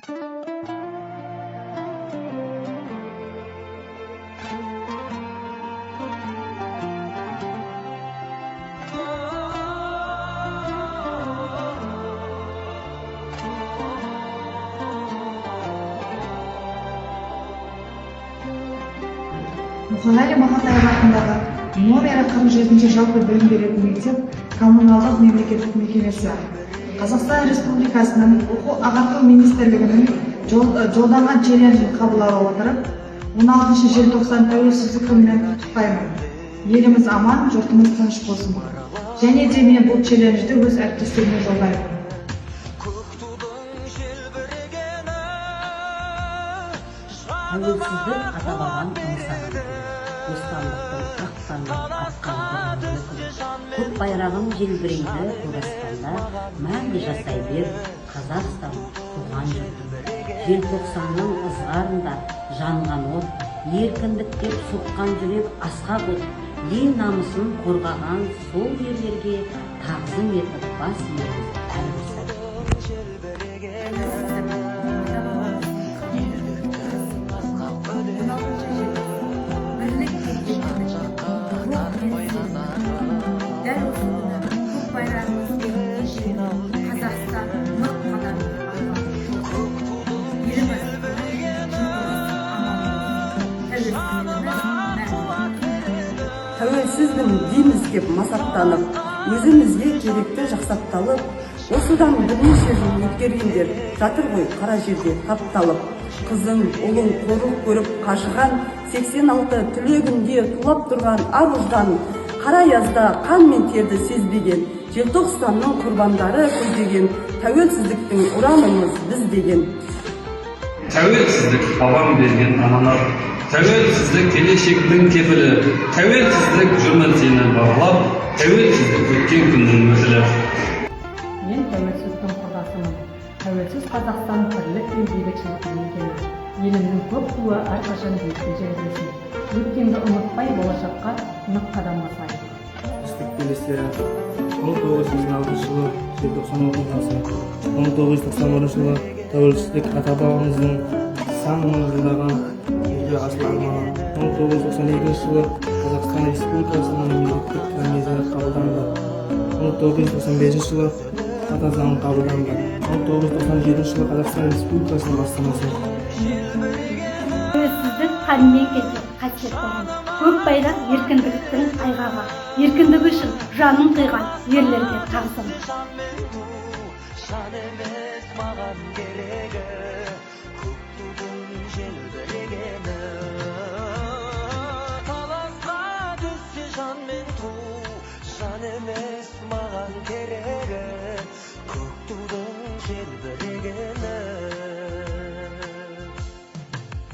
Мұқағали Мақатаев атындағы номері 47 жалпы білім беретін мектеп коммуналдық мемлекеттік мекемесі Қазақстан Республикасының оқу-ағарту министрлігінің жолданған челленджін қабылдап отырып, 16 желтоқсан тәуелсіздік күнімен құттықтаймын. Еліміз аман, жұртымыз тыныш болсын. Және де мен бұл челленджді өз әріптестеріме жолдаймын. Тәуелсіздік ата-бабаның аңсаған, бостандықтың ақтанып атқан күні. Көк байрағын желбірейді Қазақстанда, мәңгі жасай бер Қазақстан туған жұртым. Желтоқсанның ызғарында жанған от, еркіндік деп соққан жүрек асқақ от, ел намысын қорғаған сол ерлерге тағзым етіп бас иеміз әрбір. Тәуелсізбін дейміз кеп масаттанып, өзімізге керекті жақсатталып, осыдан бірнеше жыл өткергендер жатыр ғой қара жерде тапталып. Қызың, ұлың қорлық көріп қашыған, 86 түлегінде тулап тұрған ар-ұждан, қара язда қан мен терді сезбеген, желтоқсанның құрбандары көздеген, тәуелсіздіктің ұранымыз біз деген. Тәуелсіздік бабам берген аманат, тәуелсіздік келешектің кепілі, тәуелсіздік жүрмін сені бағалап, тәуелсіздік өткен күннің өтілі. Мен тәуелсіздіктің құрдасымын. Тәуелсіз Қазақстан бірлік пен бейбітшіліктің мекені. Елімнің көп туы әрқашан биікте желбіресін. Өткенді ұмытпай болашаққа нық қадам басайық. Тәуелсіздік белесі 1996 жылы желтоқсан оқиғасы. 1991 жылы тәуелсіздік ата-бабамыздың сан мың жылдаған елге асыл арманы. 1992 жылы Қазақстан Республикасының мемлекеттік рәміздері қабылданды. 1995 жылы ата заң қабылданды. 1997 жылы Қазақстан Республикасының астанасы. Тәуелсіздік қанмен келген қасиет болған. Көк байрақ еркіндіктің айғағы. Еркіндігі үшін жанын қиған ерлерге тағзым. Mağan gerege, kutluğun jelberegene. Talasqa düşse can men tu, can emes mağan gerege, kutluğun jelberegene.